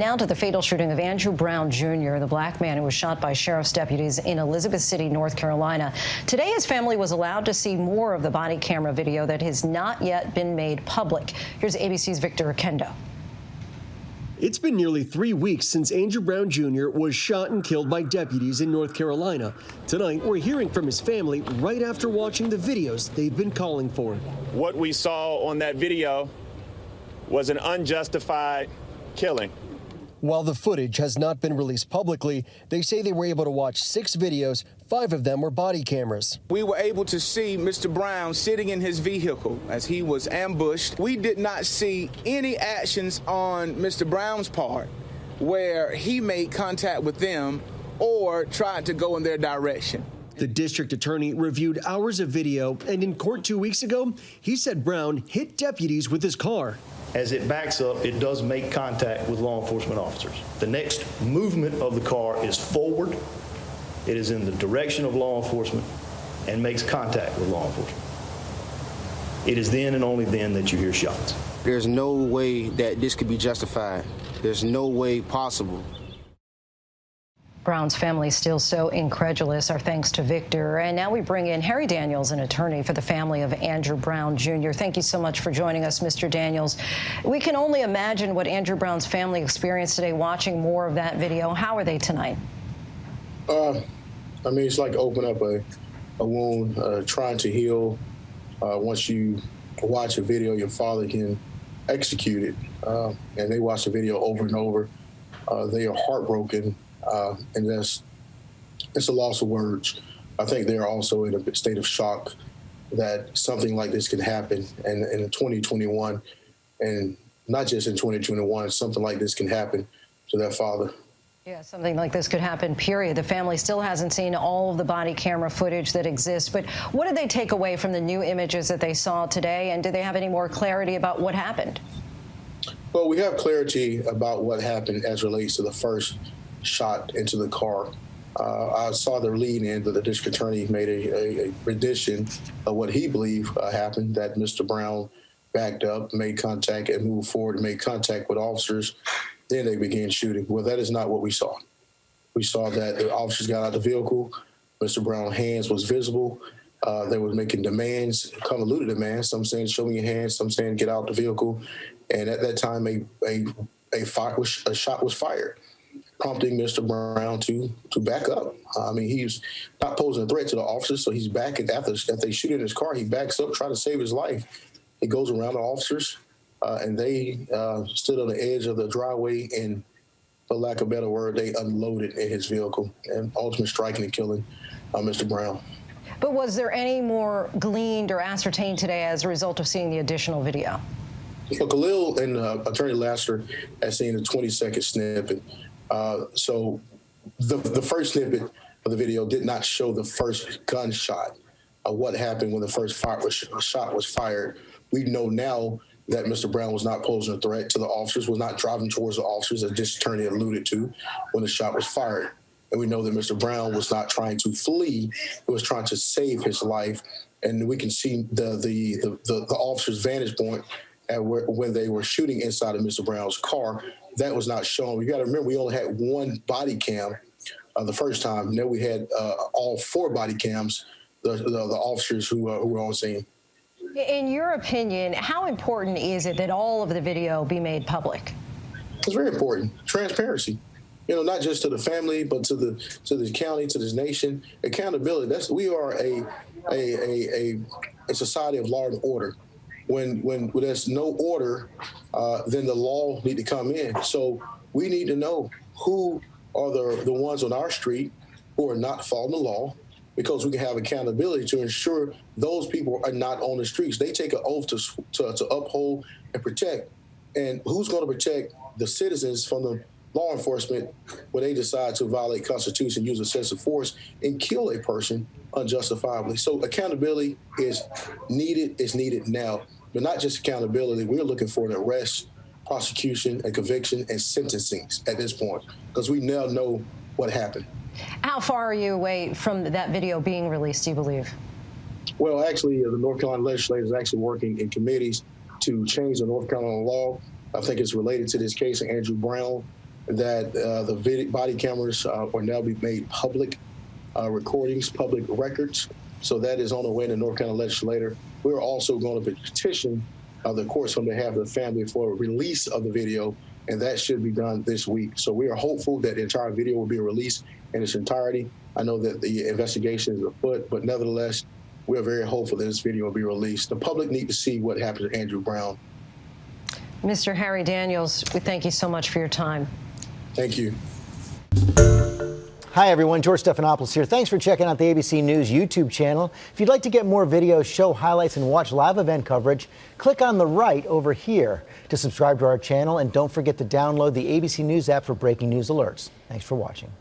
Now to the fatal shooting of Andrew Brown Jr., the black man who was shot by sheriff's deputies in Elizabeth City, North Carolina. Today, his family was allowed to see more of the body camera video that has not yet been made public. Here's ABC's Victor Oquendo. It's been nearly 3 weeks since Andrew Brown Jr. was shot and killed by deputies in North Carolina. Tonight, we're hearing from his family right after watching the videos they've been calling for. What we saw on that video was an unjustified killing. While the footage has not been released publicly, they say they were able to watch 6 videos. 5 of them were body cameras. We were able to see Mr. Brown sitting in his vehicle as he was ambushed. We did not see any actions on Mr. Brown's part where he made contact with them or tried to go in their direction. The district attorney reviewed hours of video, and in court 2 weeks ago, he said Brown hit deputies with his car. As it backs up, it does make contact with law enforcement officers. The next movement of the car is forward. It is in the direction of law enforcement and makes contact with law enforcement. It is then and only then that you hear shots. There's no way that this could be justified. There's no way possible. Brown's family still so incredulous. Our thanks to Victor. And now we bring in Harry Daniels, an attorney for the family of Andrew Brown Jr. Thank you so much for joining us, Mr. Daniels. We can only imagine what Andrew Brown's family experienced today watching more of that video. How are they tonight? I mean, it's like open up a wound, trying to heal. Once you watch a video, your father can execute it. And they watch the video over and over. They are heartbroken. And it's a loss of words. I think they're also in a state of shock that something like this could happen in 2021, and not just in 2021, something like this can happen to their father. Yeah, something like this could happen, period. The family still hasn't seen all of the body camera footage that exists, but what did they take away from the new images that they saw today, and do they have any more clarity about what happened? Well, we have clarity about what happened as relates to the first shot into the car. I saw the lead in that the district attorney made a rendition of what he believed happened, that Mr. Brown backed up, made contact, and moved forward and made contact with officers. Then they began shooting. Well, that is not what we saw. We saw that the officers got out of the vehicle. Mr. Brown's hands was visible. They were making demands, convoluted demands. Some saying, "Show me your hands." Some saying, "Get out the vehicle." And at that time, a shot was fired, prompting Mr. Brown to back up. I mean, he's not posing a threat to the officers, so he's backing. After they shoot in his car, he backs up, trying to save his life. He goes around the officers, and they stood on the edge of the driveway, and for lack of a better word, they unloaded in his vehicle, and ultimately striking and killing Mr. Brown. But was there any more gleaned or ascertained today as a result of seeing the additional video? So Khalil and Attorney Laster had seen a 20-second snippet. So the first snippet of the video did not show the first gunshot, what happened when the first shot was fired. We know now that Mr. Brown was not posing a threat to the officers, was not driving towards the officers, as district attorney alluded to, when the shot was fired. And we know that Mr. Brown was not trying to flee, he was trying to save his life. And we can see the officer's vantage point when they were shooting inside of Mr. Brown's car. That was not shown. We got to remember, we only had one body cam the first time. And then we had all 4 body cams, the officers who were on scene. In your opinion, how important is it that all of the video be made public? It's very important. Transparency. You know, not just to the family, but to the county, to this nation. Accountability. We are a society of law and order. When there's no order, then the law need to come in. So we need to know who are the ones on our street who are not following the law, because we can have accountability to ensure those people are not on the streets. They take an oath to uphold and protect. And who's going to protect the citizens from the law enforcement when they decide to violate Constitution, use excessive force, and kill a person unjustifiably? So accountability is needed. It's needed now. But not just accountability. We're looking for an arrest, prosecution, and conviction, and sentencing at this point, because we now know what happened. How far are you away from that video being released, do you believe? Well, actually, the North Carolina legislature is actually working in committees to change the North Carolina law. I think it's related to this case of Andrew Brown. that the body cameras will now be made public recordings, public records. So that is on the way in the North Carolina legislature. We're also going to petition the courts on behalf of the family for a release of the video, and that should be done this week. So we are hopeful that the entire video will be released in its entirety. I know that the investigation is afoot, but nevertheless, we are very hopeful that this video will be released. The public need to see what happened to Andrew Brown. Mr. Harry Daniels, we thank you so much for your time. Thank you. Hi, everyone. George Stephanopoulos here. Thanks for checking out the ABC News YouTube channel. If you'd like to get more videos, show highlights, and watch live event coverage, click on the right over here to subscribe to our channel. And don't forget to download the ABC News app for breaking news alerts. Thanks for watching.